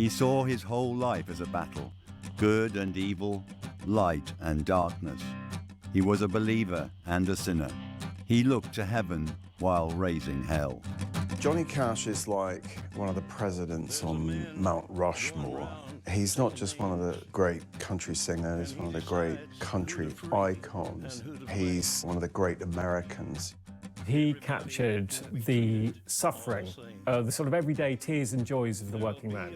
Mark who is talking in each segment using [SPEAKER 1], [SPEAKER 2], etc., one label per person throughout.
[SPEAKER 1] He saw his whole life as a battle, good and evil, light and darkness. He was a believer and a sinner. He looked to heaven while raising hell.
[SPEAKER 2] Johnny Cash is like one of the presidents on Mount Rushmore. He's not just one of the great country singers, one of the great country icons. He's one of the great Americans.
[SPEAKER 3] He captured the suffering, the sort of everyday tears and joys of the working man.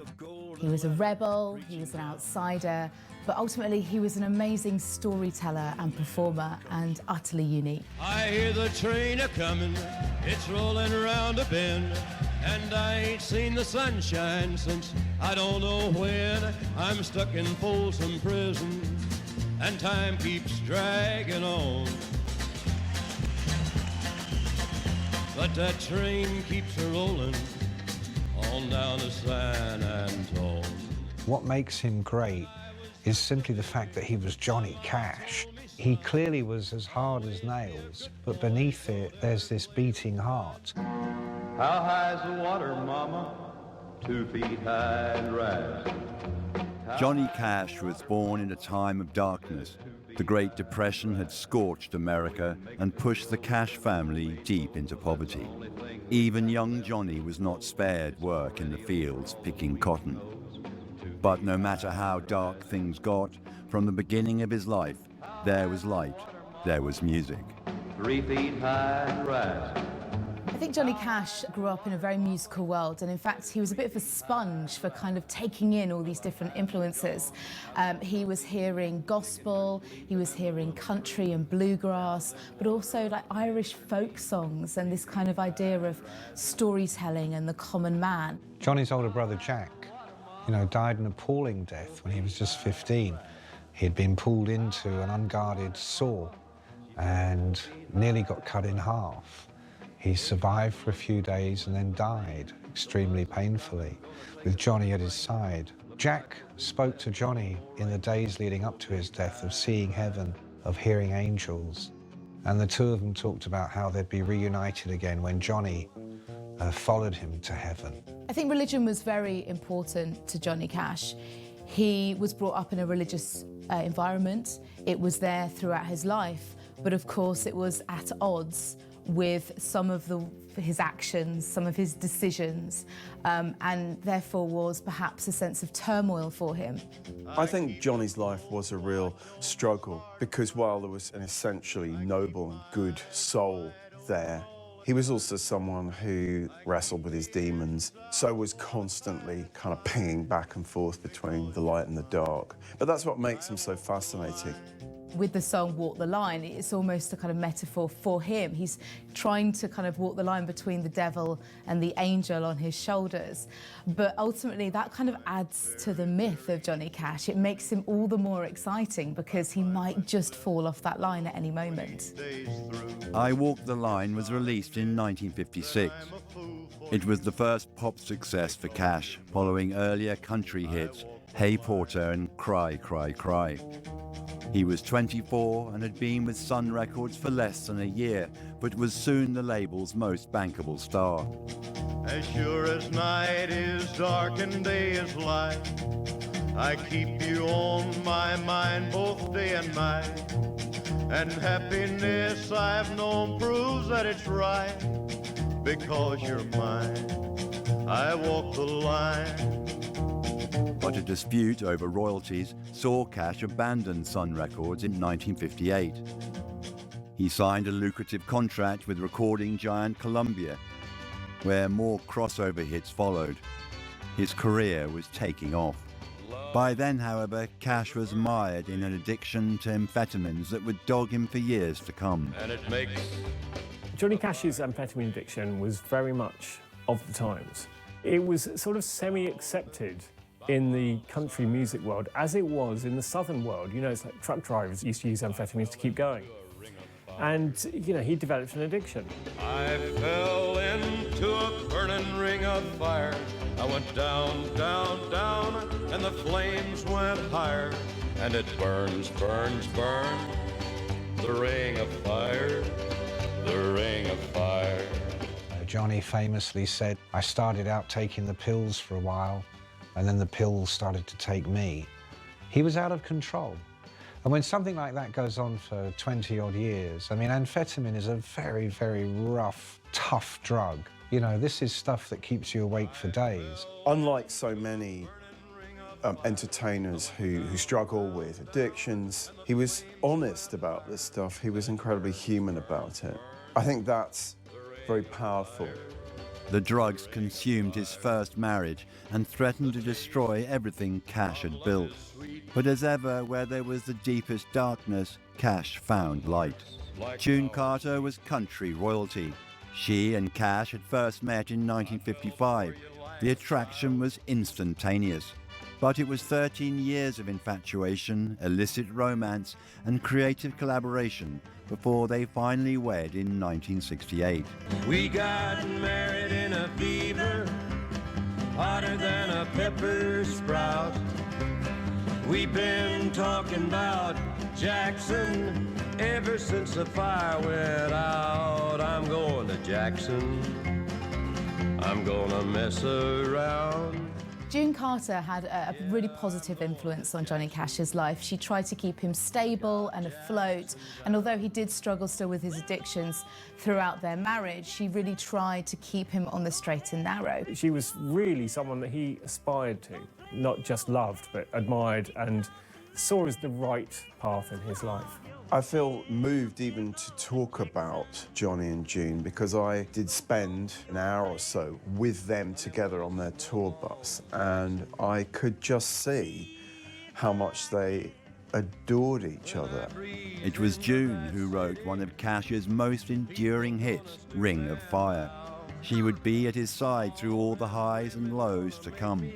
[SPEAKER 4] He was a rebel, he was an outsider, but ultimately he was an amazing storyteller and performer and utterly unique.
[SPEAKER 5] I hear the train a-coming, it's rolling around a bend, and I ain't seen the sunshine since I don't know when. I'm stuck in Folsom Prison, and time keeps dragging on. But that train keeps a-rolling on down to San Antone.
[SPEAKER 6] What makes him great is simply the fact that he was Johnny Cash. He clearly was as hard as nails, but beneath it, there's this beating heart.
[SPEAKER 5] How high's the water, mama? 2 feet high and rising.
[SPEAKER 1] Johnny Cash was born in a time of darkness. The Great Depression had scorched America and pushed the Cash family deep into poverty. Even young Johnny was not spared work in the fields picking cotton. But no matter how dark things got, from the beginning of his life, there was light, there was music.
[SPEAKER 5] 3 feet high and rising.
[SPEAKER 4] I think Johnny Cash grew up in a very musical world, and in fact he was a bit of a sponge for kind of taking in all these different influences. He was hearing gospel, he was hearing country and bluegrass, but also like Irish folk songs and this kind of idea of storytelling and the common man.
[SPEAKER 6] Johnny's older brother Jack, died an appalling death when he was just 15. He'd been pulled into an unguarded saw and nearly got cut in half. He survived for a few days and then died extremely painfully, with Johnny at his side. Jack spoke to Johnny in the days leading up to his death of seeing heaven, of hearing angels. And the two of them talked about how they'd be reunited again when Johnny followed him to heaven.
[SPEAKER 4] I think religion was very important to Johnny Cash. He was brought up in a religious environment. It was there throughout his life, but of course it was at odds with some of his actions, some of his decisions, and therefore was perhaps a sense of turmoil for him.
[SPEAKER 2] I think Johnny's life was a real struggle because while there was an essentially noble and good soul there, he was also someone who wrestled with his demons, so was constantly kind of pinging back and forth between the light and the dark. But that's what makes him so fascinating.
[SPEAKER 4] With the song Walk the Line, it's almost a kind of metaphor for him. He's trying to kind of walk the line between the devil and the angel on his shoulders. But ultimately, that kind of adds to the myth of Johnny Cash. It makes him all the more exciting because he might just fall off that line at any moment.
[SPEAKER 1] I Walk the Line was released in 1956. It was the first pop success for Cash, following earlier country hits Hey Porter and Cry, Cry, Cry. He was 24 and had been with Sun Records for less than a year, but was soon the label's most bankable star.
[SPEAKER 5] As sure as night is dark and day is light, I keep you on my mind both day and night. And happiness I've known proves that it's right, because you're mine, I walk the line.
[SPEAKER 1] But a dispute over royalties saw Cash abandon Sun Records in 1958. He signed a lucrative contract with recording giant Columbia, where more crossover hits followed. His career was taking off. By then, however, Cash was mired in an addiction to amphetamines that would dog him for years to come.
[SPEAKER 5] And it makes
[SPEAKER 3] Johnny Cash's amphetamine addiction was very much of the times. It was sort of semi-accepted in the country music world, as it was in the southern world. It's like truck drivers used to use amphetamines to keep going. And, he developed an addiction.
[SPEAKER 5] I fell into a burning ring of fire. I went down, down, down, and the flames went higher. And it burns, burns, burns, the ring of fire, the ring of fire.
[SPEAKER 6] Johnny famously said, I started out taking the pills for a while, and then the pills started to take me. He was out of control. And when something like that goes on for 20-odd years, I mean, amphetamine is a very, very rough, tough drug. You know, this is stuff that keeps you awake for days.
[SPEAKER 2] Unlike so many entertainers who struggle with addictions, he was honest about this stuff. He was incredibly human about it. I think that's very powerful.
[SPEAKER 1] The drugs consumed his first marriage and threatened to destroy everything Cash had built. But as ever, where there was the deepest darkness, Cash found light. June Carter was country royalty. She and Cash had first met in 1955. The attraction was instantaneous. But it was 13 years of infatuation, illicit romance, and creative collaboration before they finally wed in 1968.
[SPEAKER 7] We got married in a fever, hotter than a pepper sprout. We've been talking about Jackson ever since the fire went out. I'm going to Jackson, I'm gonna mess around.
[SPEAKER 4] June Carter had a really positive influence on Johnny Cash's life. She tried to keep him stable and afloat, and although he did struggle still with his addictions throughout their marriage, she really tried to keep him on the straight and narrow.
[SPEAKER 3] She was really someone that he aspired to, not just loved, but admired and saw as the right path in his life.
[SPEAKER 2] I feel moved even to talk about Johnny and June because I did spend an hour or so with them together on their tour bus, and I could just see how much they adored each other.
[SPEAKER 1] It was June who wrote one of Cash's most enduring hits, Ring of Fire. She would be at his side through all the highs and lows to come.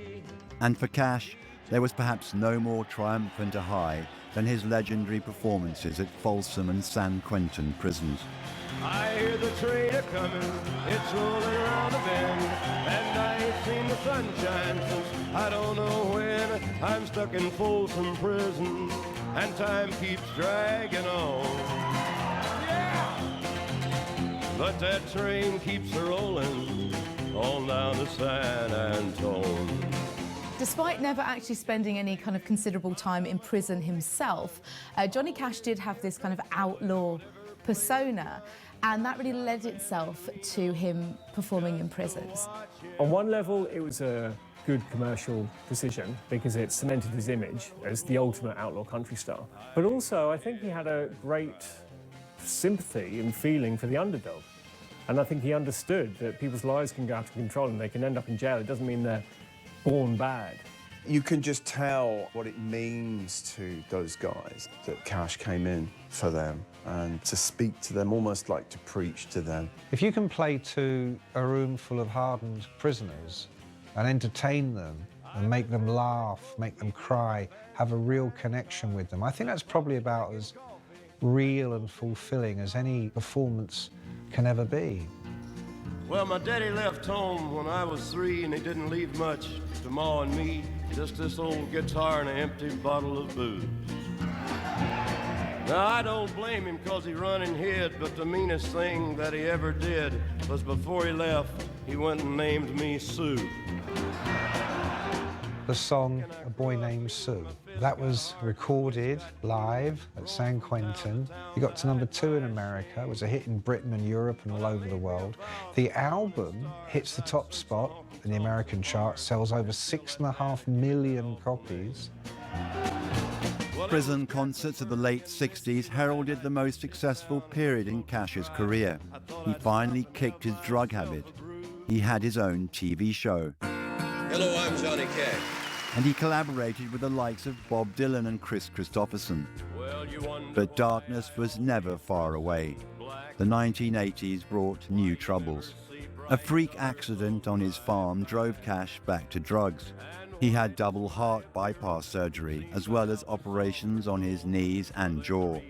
[SPEAKER 1] And for Cash, there was perhaps no more triumphant a high than his legendary performances at Folsom and San Quentin prisons.
[SPEAKER 7] I hear the train a-comin', it's rolling around the bend, and I ain't seen the sunshine since I don't know when. I'm stuck in Folsom prison, and time keeps dragging on. Yeah! But that train keeps a-rolling on down to San Antone.
[SPEAKER 4] Despite never actually spending any kind of considerable time in prison himself, Johnny Cash did have this kind of outlaw persona, and that really led itself to him performing in prisons.
[SPEAKER 3] On one level, it was a good commercial decision because it cemented his image as the ultimate outlaw country star. But also, I think he had a great sympathy and feeling for the underdog. And I think he understood that people's lives can go out of control and they can end up in jail. It doesn't mean they're born bad.
[SPEAKER 2] You can just tell what it means to those guys that Cash came in for them and to speak to them, almost like to preach to them.
[SPEAKER 6] If you can play to a room full of hardened prisoners and entertain them and make them laugh, make them cry, have a real connection with them, I think that's probably about as real and fulfilling as any performance can ever be.
[SPEAKER 7] Well, my daddy left home when I was 3, and he didn't leave much to Ma and me, just this old guitar and an empty bottle of booze. Now, I don't blame him because he run and hid, but the meanest thing that he ever did was before he left, he went and named me Sue.
[SPEAKER 6] The song A Boy Named Sue. That was recorded live at San Quentin. It got to #2 in America. It was a hit in Britain and Europe and all over the world. The album hits the top spot in the American chart, sells over 6.5 million copies.
[SPEAKER 1] Prison concerts of the late 60s heralded the most successful period in Cash's career. He finally kicked his drug habit. He had his own TV show.
[SPEAKER 7] Hello, I'm Johnny Cash.
[SPEAKER 1] And he collaborated with the likes of Bob Dylan and Chris Christopherson. But darkness was never far away. The 1980s brought new troubles. A freak accident on his farm drove Cash back to drugs. He had double heart bypass surgery, as well as operations on his knees and jaw.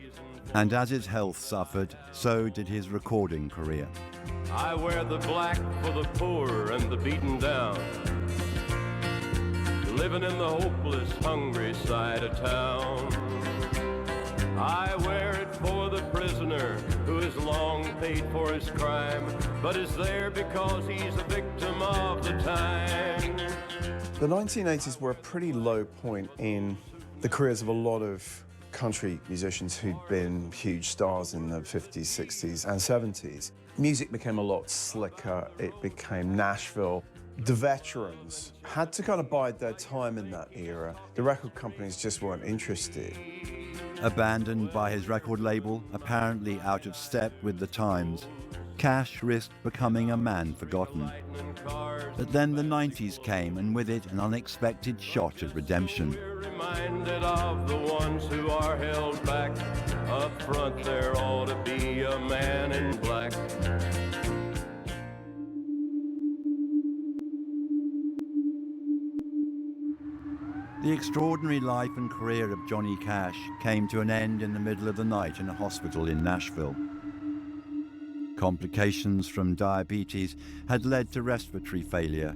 [SPEAKER 1] And as his health suffered, so did his recording career.
[SPEAKER 7] I wear the black for the poor and the beaten down, living in the hopeless, hungry side of town. I wear it for the prisoner who has long paid for his crime, but is there because he's a victim of the time.
[SPEAKER 2] The 1980s were a pretty low point in the careers of a lot of country musicians who'd been huge stars in the 50s, 60s and 70s. Music became a lot slicker, it became Nashville. The veterans had to kind of bide their time in that era. The record companies just weren't interested.
[SPEAKER 1] Abandoned by his record label, apparently out of step with the times, Cash risked becoming a man forgotten. But then the 90s came, and with it an unexpected shot at redemption.
[SPEAKER 7] Reminded of the ones who are held back. Up front there ought to be a man in black.
[SPEAKER 1] The extraordinary life and career of Johnny Cash came to an end in the middle of the night in a hospital in Nashville. Complications from diabetes had led to respiratory failure.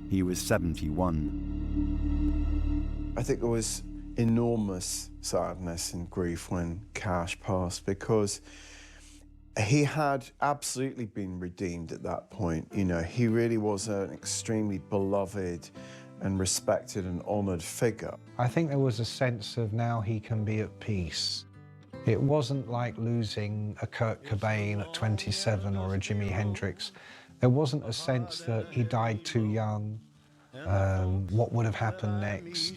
[SPEAKER 1] He was 71.
[SPEAKER 2] I think there was enormous sadness and grief when Cash passed, because he had absolutely been redeemed at that point. You know, he really was an extremely beloved and respected and honoured figure.
[SPEAKER 6] I think there was a sense of now he can be at peace. It wasn't like losing a Kurt Cobain at 27 or a Jimi Hendrix. There wasn't a sense that he died too young. What would have happened next?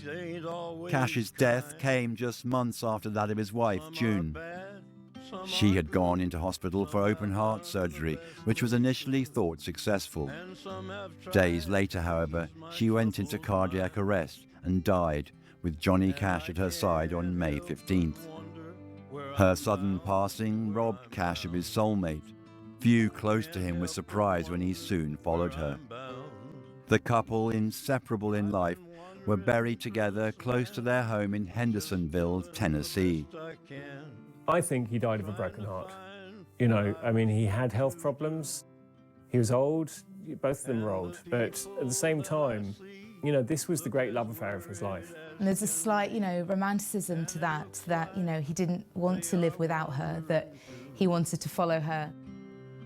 [SPEAKER 1] Cash's death came just months after that of his wife, June. She had gone into hospital for open heart surgery, which was initially thought successful. Days later, however, she went into cardiac arrest and died, with Johnny Cash at her side on May 15th. Her sudden passing robbed Cash of his soulmate. Few close to him were surprised when he soon followed her. The couple, inseparable in life, were buried together close to their home in Hendersonville, Tennessee.
[SPEAKER 3] I think he died of a broken heart. You know, I mean, he had health problems. He was old. Both of them were old. But at the same time, you know, this was the great love affair of his life.
[SPEAKER 4] And there's a slight, you know, romanticism to that, you know, he didn't want to live without her, that he wanted to follow her.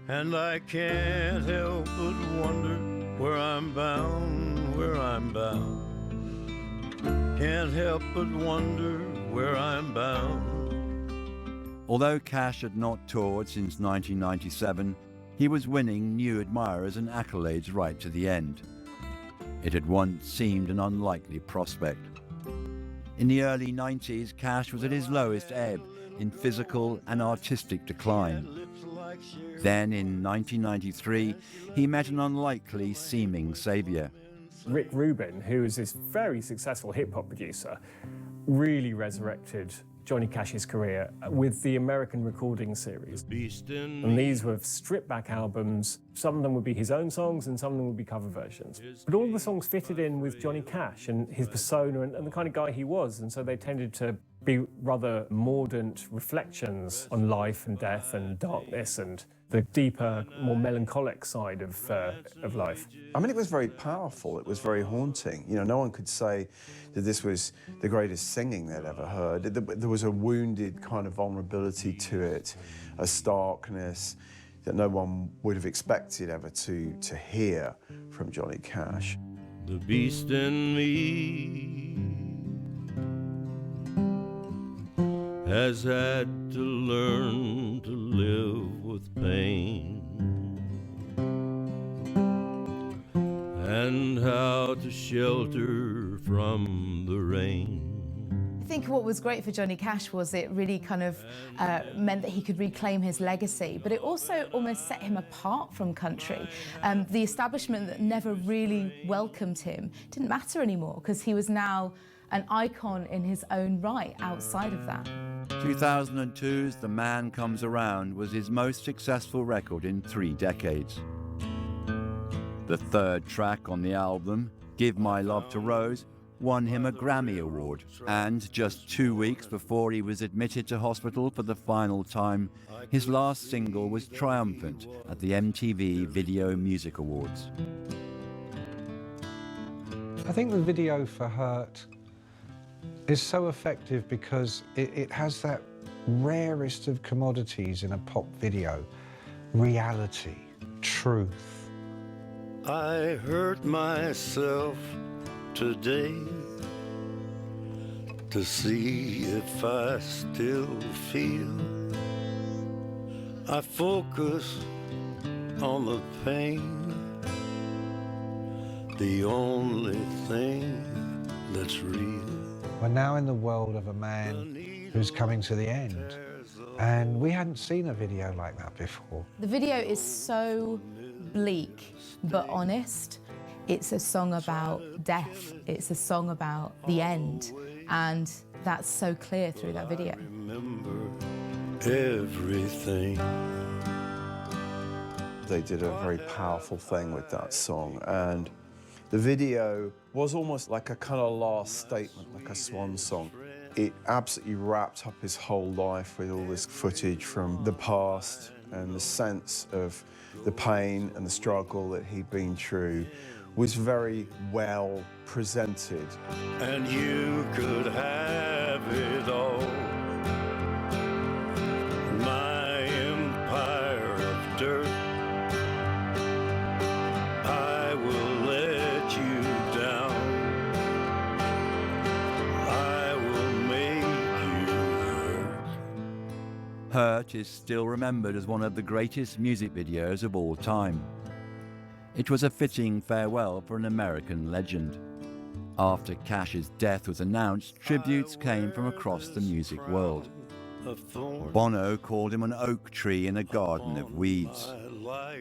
[SPEAKER 5] And I can't help but wonder where I'm bound, where I'm bound. Can't help but wonder where I'm bound.
[SPEAKER 1] Although Cash had not toured since 1997, he was winning new admirers and accolades right to the end. It had once seemed an unlikely prospect. In the early 90s, Cash was at his lowest ebb in physical and artistic decline. Then in 1993, he met an unlikely seeming savior.
[SPEAKER 3] Rick Rubin, who was this very successful hip-hop producer, really resurrected Johnny Cash's career with the American Recording Series. And these were stripped-back albums. Some of them would be his own songs and some of them would be cover versions. But all the songs fitted in with Johnny Cash and his persona and the kind of guy he was, and so they tended to be rather mordant reflections on life and death and darkness and the deeper, more melancholic side of life.
[SPEAKER 2] I mean, it was very powerful, it was very haunting. You know, no one could say that this was the greatest singing they'd ever heard. There was a wounded kind of vulnerability to it, a starkness that no one would have expected ever to hear from Johnny Cash.
[SPEAKER 5] The beast in me has had to learn to live with pain and how to shelter from the rain.
[SPEAKER 4] I think what was great for Johnny Cash was it really kind of meant that he could reclaim his legacy, but it also almost set him apart from country. The establishment that never really welcomed him didn't matter anymore because he was now an icon in his own right outside of that.
[SPEAKER 1] 2002's The Man Comes Around was his most successful record in 3 decades. The third track on the album, Give My Love to Rose, won him a Grammy Award. And just 2 weeks before he was admitted to hospital for the final time, his last single was triumphant at the MTV Video Music Awards.
[SPEAKER 6] I think the video for Hurt is so effective because it has that rarest of commodities in a pop video: reality, truth.
[SPEAKER 5] I hurt myself today to see if I still feel. I focus on the pain, the only thing that's real.
[SPEAKER 6] We're now in the world of a man who's coming to the end. And we hadn't seen a video like that before.
[SPEAKER 4] The video is so bleak but honest. It's a song about death. It's a song about the end. And that's so clear through that video.
[SPEAKER 5] Remember everything.
[SPEAKER 2] They did a very powerful thing with that song, and the video was almost like a kind of last statement, like a swan song. It absolutely wrapped up his whole life with all this footage from the past and the sense of the pain and the struggle that he'd been through was very well presented.
[SPEAKER 5] And you could have it all. My empire of dirt, I will let you down. I will make you hurt.
[SPEAKER 1] Hurt is still remembered as one of the greatest music videos of all time. It was a fitting farewell for an American legend. After Cash's death was announced, tributes came from across the music world. Bono called him an oak tree in a garden of weeds.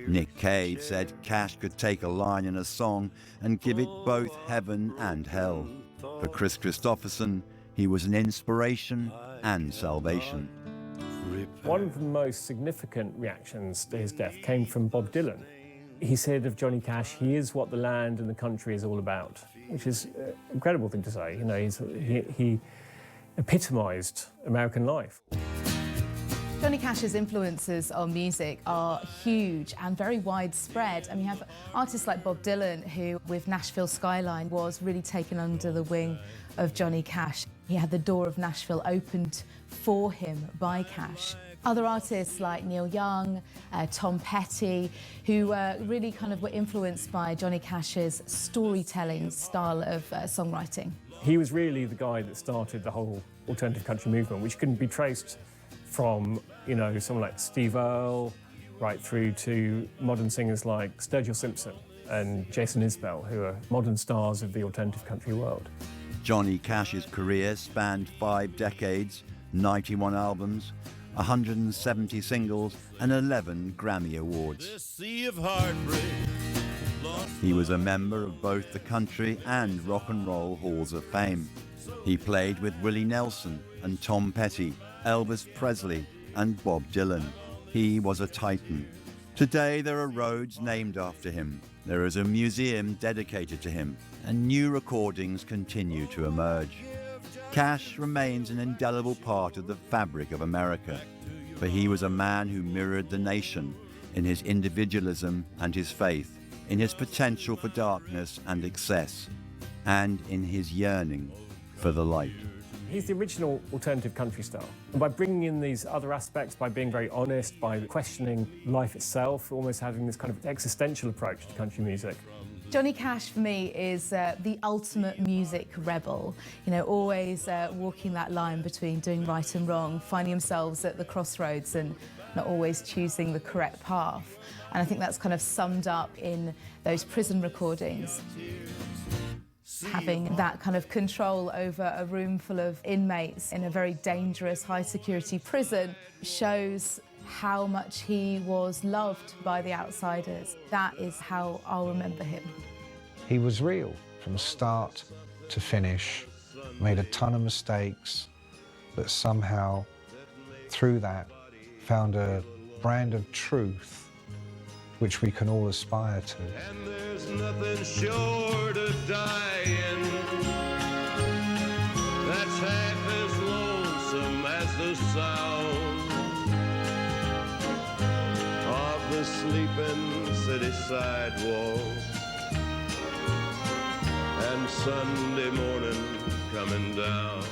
[SPEAKER 1] Nick Cave said Cash could take a line in a song and give it both heaven and hell. For Chris Christopherson, he was an inspiration and salvation.
[SPEAKER 3] One of the most significant reactions to his death came from Bob Dylan. He said of Johnny Cash, he is what the land and the country is all about, which is an incredible thing to say. You know, he epitomised American life.
[SPEAKER 4] Johnny Cash's influences on music are huge and very widespread. And you have artists like Bob Dylan, who with Nashville Skyline was really taken under the wing of Johnny Cash. He had the door of Nashville opened for him by Cash. Other artists like Neil Young, Tom Petty, who really kind of were influenced by Johnny Cash's storytelling style of songwriting.
[SPEAKER 3] He was really the guy that started the whole alternative country movement, which can be traced from, you know, someone like Steve Earle, right through to modern singers like Sturgill Simpson and Jason Isbell, who are modern stars of the alternative country world.
[SPEAKER 1] Johnny Cash's career spanned 5 decades, 91 albums, 170 singles and 11 Grammy Awards.
[SPEAKER 5] Sea of heartbreak.
[SPEAKER 1] He was a member of both the Country and Rock and Roll Halls of Fame. He played with Willie Nelson and Tom Petty, Elvis Presley and Bob Dylan. He was a titan. Today there are roads named after him. There is a museum dedicated to him, and new recordings continue to emerge. Cash remains an indelible part of the fabric of America, for he was a man who mirrored the nation in his individualism and his faith, in his potential for darkness and excess, and in his yearning for the light.
[SPEAKER 3] He's the original alternative country star. And by bringing in these other aspects, by being very honest, by questioning life itself, almost having this kind of existential approach to country music.
[SPEAKER 4] Johnny Cash, for me, is the ultimate music rebel. You know, always walking that line between doing right and wrong, finding themselves at the crossroads and not always choosing the correct path. And I think that's kind of summed up in those prison recordings. Having that kind of control over a room full of inmates in a very dangerous, high-security prison shows how much he was loved by the outsiders. That is how I'll remember him.
[SPEAKER 6] He was real from start to finish, made a ton of mistakes, but somehow through that found a brand of truth which we can all aspire to.
[SPEAKER 7] And there's nothing short of dying that's half as lonesome as the sound of the sleeping city sidewalk and Sunday morning coming down.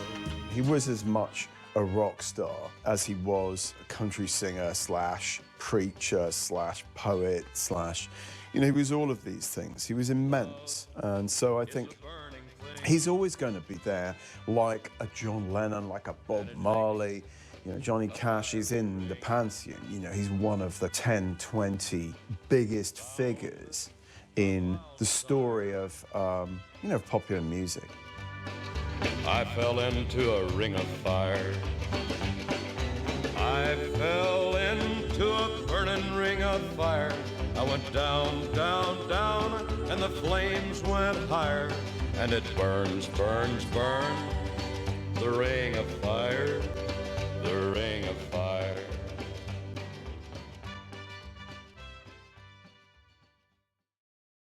[SPEAKER 2] He was as much a rock star as he was a country singer slash preacher slash poet slash, you know, he was all of these things. He was immense. And so I think He's always going to be there, like a John Lennon, like a Bob Marley. You know, Johnny Cash is in the pantheon. You know, he's one of the 10, 20 biggest figures in the story of, you know, popular music.
[SPEAKER 5] I fell into a ring of fire. I fell into a burning ring of fire. I went down, down, down, and the flames went higher. And it burns, burns, burns, the ring of fire, the ring of fire.